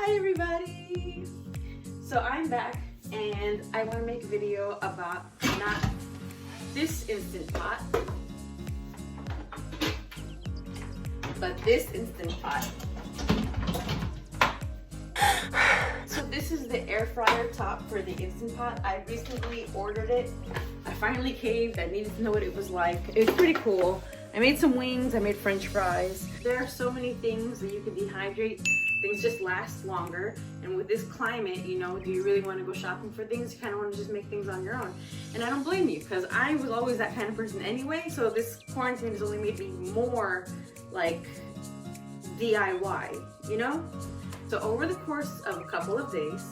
Hi everybody! So I'm back and I want to make a video about not this Instant Pot, but this Instant Pot. So this is the air fryer top for the Instant Pot. I recently ordered it. I finally caved. I needed to know what it was like. It was pretty cool. I made some wings, I made French fries. There are so many things that you can dehydrate. Things just last longer. And with this climate, you know, do you really want to go shopping for things? You kind of want to just make things on your own. And I don't blame you, because I was always that kind of person anyway. So this quarantine has only made me more like DIY, you know? So over the course of a couple of days,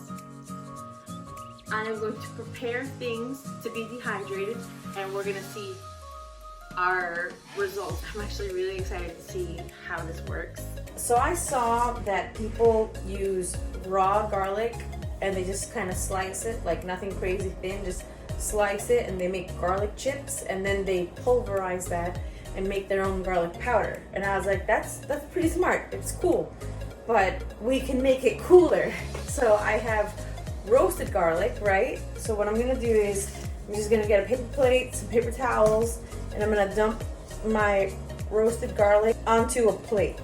I am going to prepare things to be dehydrated, and we're gonna see our results. I'm actually really excited to see how this works. So I saw that people use raw garlic and they just kind of slice it, like nothing crazy thin, just slice it, and they make garlic chips, and then they pulverize that and make their own garlic powder. And I was like, that's pretty smart. It's cool, but we can make it cooler. So I have roasted garlic, right? So what I'm gonna do is I'm just gonna get a paper plate, some paper towels, and I'm gonna dump my roasted garlic onto a plate.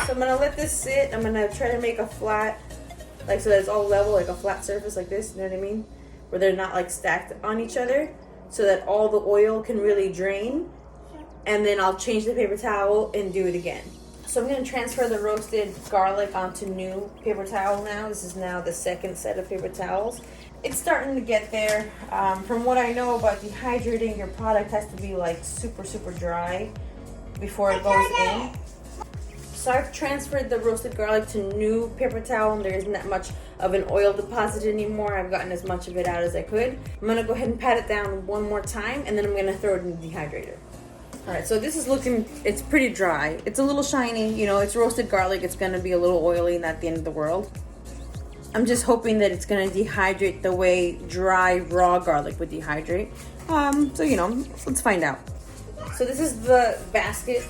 So I'm gonna let this sit. I'm gonna try to make a flat, like so that it's all level, like a flat surface like this, you know what I mean? Where they're not like stacked on each other, so that all the oil can really drain. And then I'll change the paper towel and do it again. So I'm gonna transfer the roasted garlic onto new paper towel now. This is now the second set of paper towels. It's starting to get there. From what I know about dehydrating, your product has to be like super dry before it goes in. So I've transferred the roasted garlic to new paper towel, and there isn't that much of an oil deposit anymore. I've gotten as much of it out as I could. I'm gonna go ahead and pat it down one more time, and then I'm gonna throw it in the dehydrator. All right, so this is looking, it's pretty dry. It's a little shiny, you know, it's roasted garlic. It's gonna be a little oily, not the end of the world. I'm just hoping that it's gonna dehydrate the way dry raw garlic would dehydrate. So, you know, let's find out. So this is the basket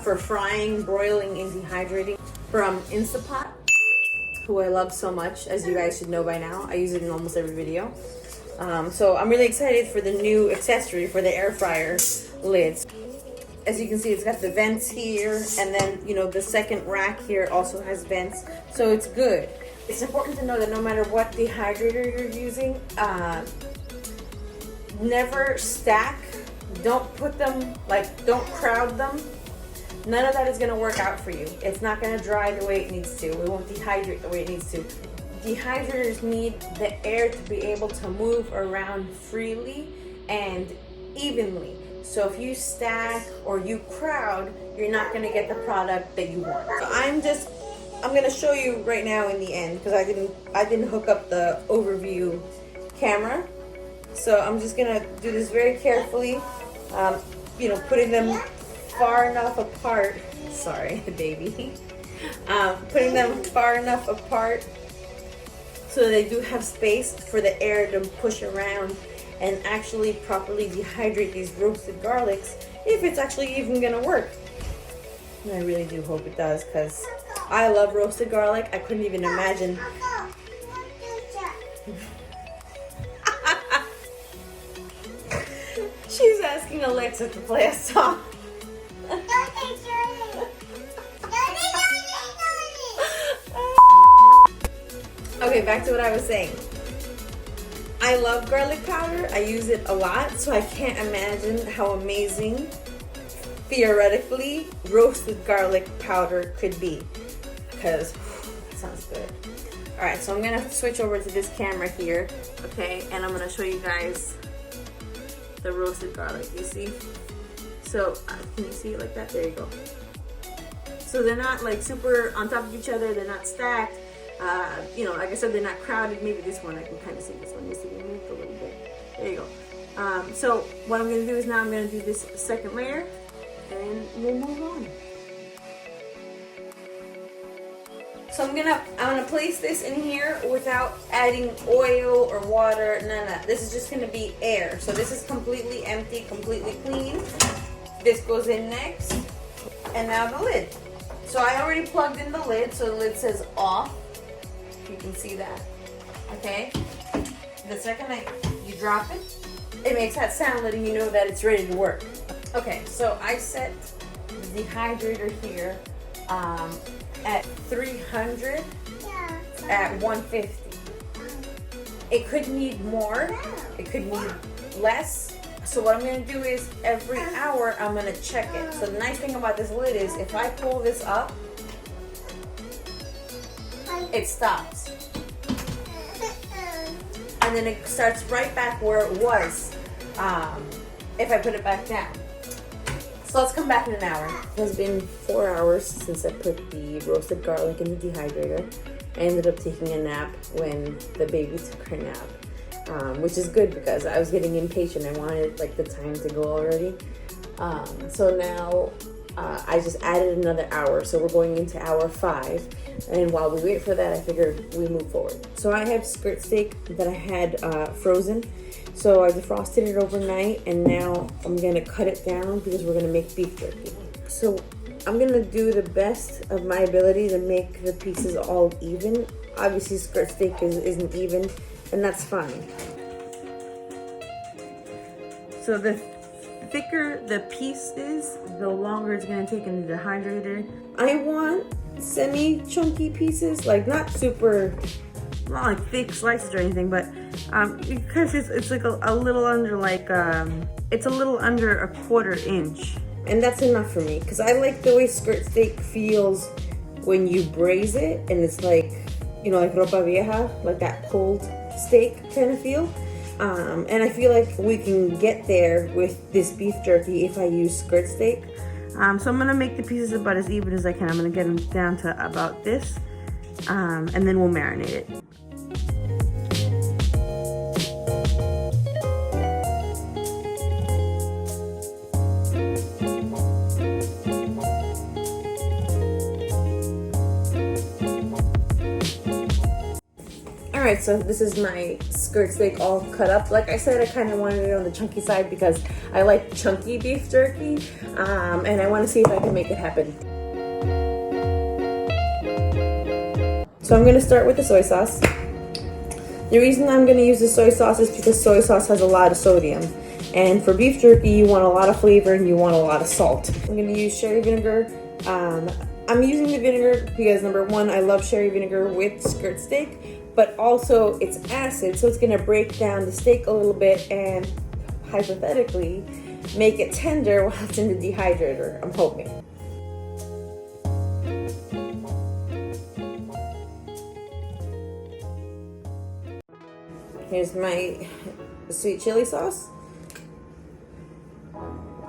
for frying, broiling, and dehydrating from Instapot, who I love so much, as you guys should know by now. I use it in almost every video. So I'm really excited for the new accessory for the air fryer lids. As you can see, it's got the vents here, and then, you know, the second rack here also has vents, so it's good. It's important to know that no matter what dehydrator you're using, never stack. Don't put them, like, don't crowd them. None of that is going to work out for you. It's not going to dry the way it needs to. It won't dehydrate the way it needs to. Dehydrators need the air to be able to move around freely and evenly. So if you stack or you crowd, you're not going to get the product that you want. So I'm going to show you right now in the end, because I didn't hook up the overview camera. So I'm just going to do this very carefully. You know, putting them far enough apart. Sorry, baby. Putting them far enough apart so they do have space for the air to push around and actually properly dehydrate these roasted garlics, if it's actually even gonna work. And I really do hope it does, because I love roasted garlic. I couldn't even imagine. She's asking Alexa to play a song. Okay, back to what I was saying. I love garlic powder. I use it a lot, so I can't imagine how amazing, theoretically, roasted garlic powder could be. Because that sounds good. Alright, so I'm gonna switch over to this camera here, okay, and I'm gonna show you guys the roasted garlic. You see? So can you see it like that? There you go. So they're not like super on top of each other. They're not stacked. You know, like I said, they're not crowded. Maybe this one, I can kind of see this one. You see me move a little bit. There you go. So what I'm going to do is now I'm going to do this second layer, and we'll move on. So I'm gonna place this in here without adding oil or water, none of that. This is just gonna be air. So this is completely empty, completely clean. This goes in next, and now the lid. So I already plugged in the lid, so the lid says off. You can see that. Okay. The second you drop it, it makes that sound letting you know that it's ready to work. Okay, so I set the dehydrator here at 300 at 150. It could need more, it could need less. So what I'm gonna do is every hour I'm gonna check it. So the nice thing about this lid is if I pull this up, it stops. And then it starts right back where it was if I put it back down. So let's come back in an hour. It has been 4 hours since I put the roasted garlic in the dehydrator. I ended up taking a nap when the baby took her nap, which is good because I was getting impatient. I wanted like the time to go already. So now I just added another hour. So we're going into hour 5. And while we wait for that, I figured we move forward. So I have skirt steak that I had frozen. So I defrosted it overnight and now I'm gonna cut it down because we're gonna make beef jerky. So I'm gonna do the best of my ability to make the pieces all even. Obviously skirt steak isn't even, and that's fine. So the thicker the piece is, the longer it's gonna take in the dehydrator. I want semi-chunky pieces, like not like thick slices or anything, but because it's like a little under it's a little under 1/4 inch. And that's enough for me because I like the way skirt steak feels when you braise it, and it's like, you know, like ropa vieja, like that pulled steak kind of feel. And I feel like we can get there with this beef jerky if I use skirt steak. So I'm gonna make the pieces about as even as I can. I'm gonna get them down to about this, and then we'll marinate it. Alright, so this is my skirt steak all cut up. Like I said, I kind of wanted it on the chunky side because I like chunky beef jerky, and I want to see if I can make it happen. So I'm going to start with the soy sauce. The reason I'm going to use the soy sauce is because soy sauce has a lot of sodium. And for beef jerky, you want a lot of flavor and you want a lot of salt. I'm going to use sherry vinegar. I'm using the vinegar because number one, I love sherry vinegar with skirt steak. But also it's acid, so it's gonna break down the steak a little bit and hypothetically make it tender while it's in the dehydrator, I'm hoping. Here's my sweet chili sauce.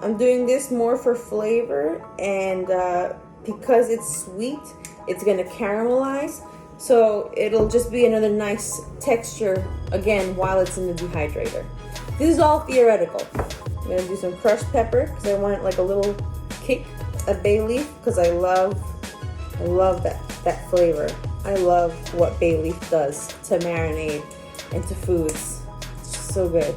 I'm doing this more for flavor, and because it's sweet, it's gonna caramelize. So it'll just be another nice texture, again, while it's in the dehydrator. This is all theoretical. I'm gonna do some crushed pepper, because I want like a little kick. A bay leaf, because I love that flavor. I love what bay leaf does to marinade and to foods. It's just so good.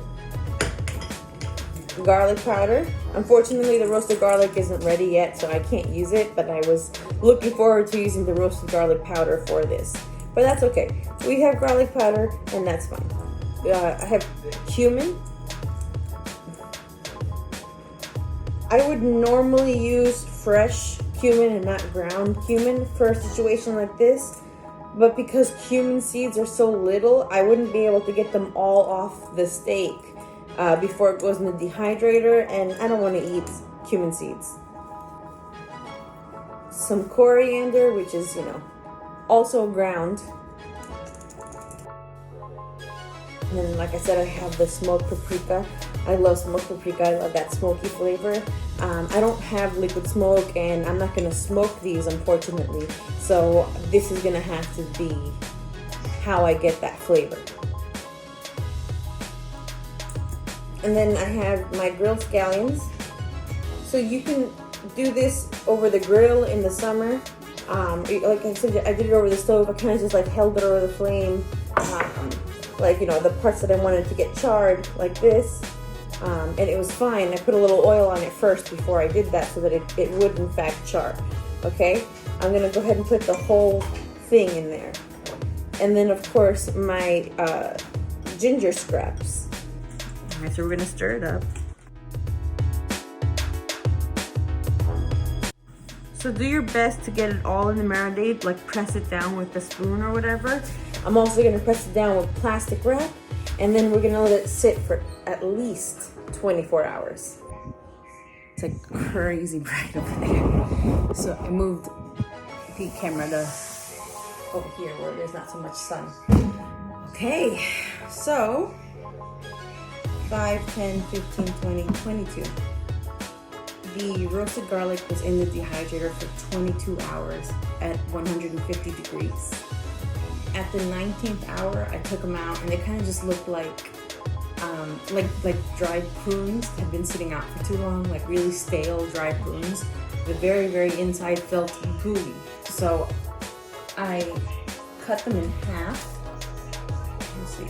Garlic powder. Unfortunately, the roasted garlic isn't ready yet, so I can't use it, but I was looking forward to using the roasted garlic powder for this. But that's okay. We have garlic powder, and that's fine. I have cumin. I would normally use fresh cumin and not ground cumin for a situation like this, but because cumin seeds are so little, I wouldn't be able to get them all off the steak before it goes in the dehydrator, and I don't want to eat cumin seeds. Some coriander, which is, you know, also ground. And then, like I said, I have the smoked paprika. I love smoked paprika. I love that smoky flavor. I don't have liquid smoke, and I'm not going to smoke these, unfortunately. So this is going to have to be how I get that flavor. And then I have my grilled scallions. So you can do this over the grill in the summer. Like I said, I did it over the stove. I kind of just like held it over the flame. Like, you know, the parts that I wanted to get charred like this. And it was fine. I put a little oil on it first before I did that so that it would in fact char. Okay? I'm gonna go ahead and put the whole thing in there. And then of course my ginger scraps. All right, so we're gonna stir it up. So do your best to get it all in the marinade, like press it down with a spoon or whatever. I'm also gonna press it down with plastic wrap, and then we're gonna let it sit for at least 24 hours. It's like crazy bright over there. So I moved the camera to over here where there's not so much sun. Okay, so 5, 10, 15, 20, 22. The roasted garlic was in the dehydrator for 22 hours at 150 degrees. At the 19th hour, I took them out and they kind of just looked like dried prunes had been sitting out for too long, like really stale dried prunes. The very, very inside felt gooey. So I cut them in half.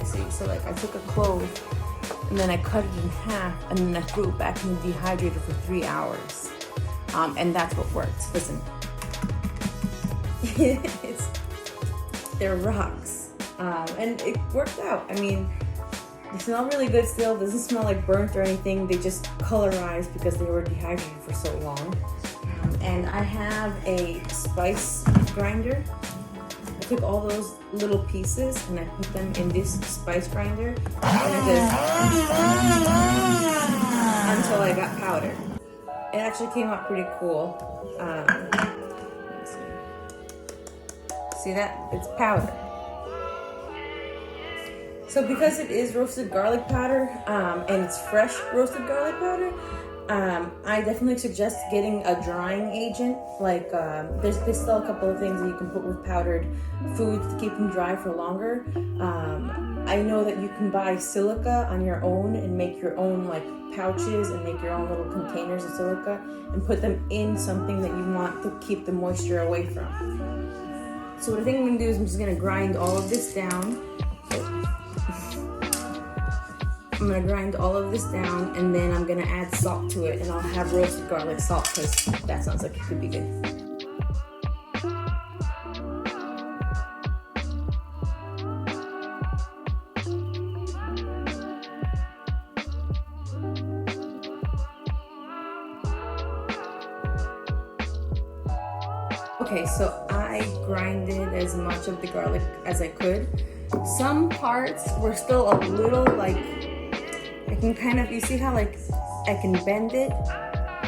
See, so like I took a clove and then I cut it in half and then I threw it back in the dehydrator for 3 hours. And that's what worked. Listen, they're rocks. And it worked out. I mean, they smell really good still. Doesn't smell like burnt or anything. They just colorized because they were dehydrated for so long. And I have a spice grinder. I took all those little pieces and I put them in this spice grinder and until I got powder. It actually came out pretty cool. See that? It's powder. So because it is roasted garlic powder and it's fresh roasted garlic powder, I definitely suggest getting a drying agent. Like there's still a couple of things that you can put with powdered foods to keep them dry for longer. I know that you can buy silica on your own and make your own like pouches and make your own little containers of silica and put them in something that you want to keep the moisture away from. So what I think I'm gonna do is I'm just gonna grind all of this down. I'm gonna grind all of this down and then I'm gonna add salt to it and I'll have roasted garlic salt because that sounds like it could be good. Okay, so I grinded as much of the garlic as I could. Some parts were still a little like, I can kind of, you see how like I can bend it?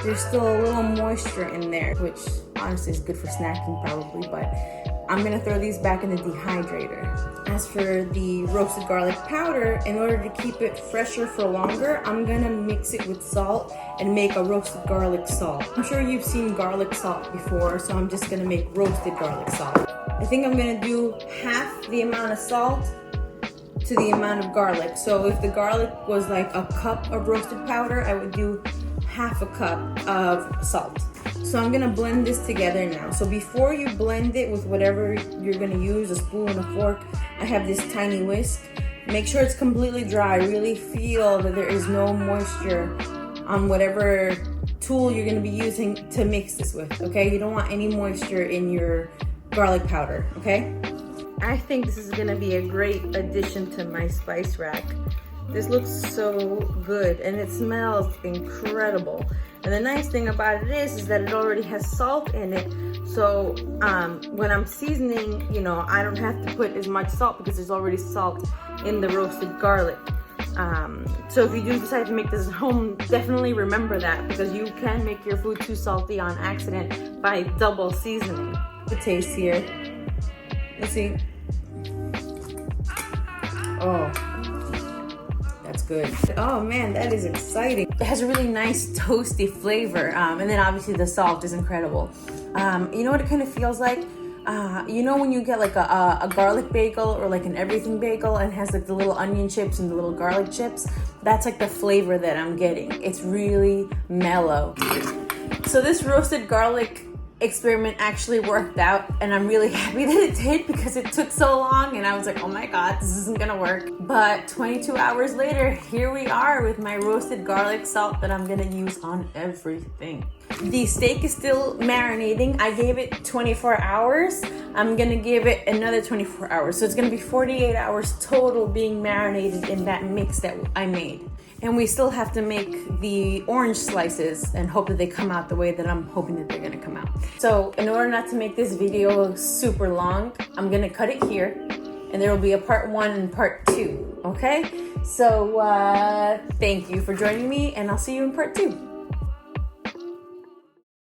There's still a little moisture in there, which honestly is good for snacking probably, but I'm gonna throw these back in the dehydrator. As for the roasted garlic powder, in order to keep it fresher for longer, I'm gonna mix it with salt and make a roasted garlic salt. I'm sure you've seen garlic salt before, so I'm just gonna make roasted garlic salt. I think I'm gonna do half the amount of salt to the amount of garlic. So if the garlic was like a cup of roasted powder, I would do half a cup of salt. So I'm gonna blend this together now. So before you blend it with whatever you're gonna use, a spoon, a fork, I have this tiny whisk. Make sure it's completely dry. Really feel that there is no moisture on whatever tool you're gonna be using to mix this with, okay? You don't want any moisture in your garlic powder, okay? I think this is gonna be a great addition to my spice rack. This looks so good and it smells incredible. And the nice thing about it is that it already has salt in it. So when I'm seasoning, you know, I don't have to put as much salt because there's already salt in the roasted garlic. So if you do decide to make this at home, definitely remember that because you can make your food too salty on accident by double seasoning. The taste here. Let's see. Oh, that's good. Oh man, that is exciting. It has a really nice toasty flavor. And then obviously the salt is incredible. You know what it kind of feels like? You know when you get like a garlic bagel or like an everything bagel and it has like the little onion chips and the little garlic chips? That's like the flavor that I'm getting. It's really mellow. So this roasted garlic experiment actually worked out, and I'm really happy that it did because it took so long and I was like, oh my god, this isn't gonna work. But 22 hours later, here we are with my roasted garlic salt that I'm gonna use on everything. The steak is still marinating. I gave it 24 hours. I'm gonna give it another 24 hours. So it's gonna be 48 hours total being marinated in that mix that I made. And we still have to make the orange slices and hope that they come out the way that I'm hoping that they're gonna come out. So in order not to make this video super long, I'm gonna cut it here, and there will be a part 1 and part 2, okay? So thank you for joining me, and I'll see you in part 2.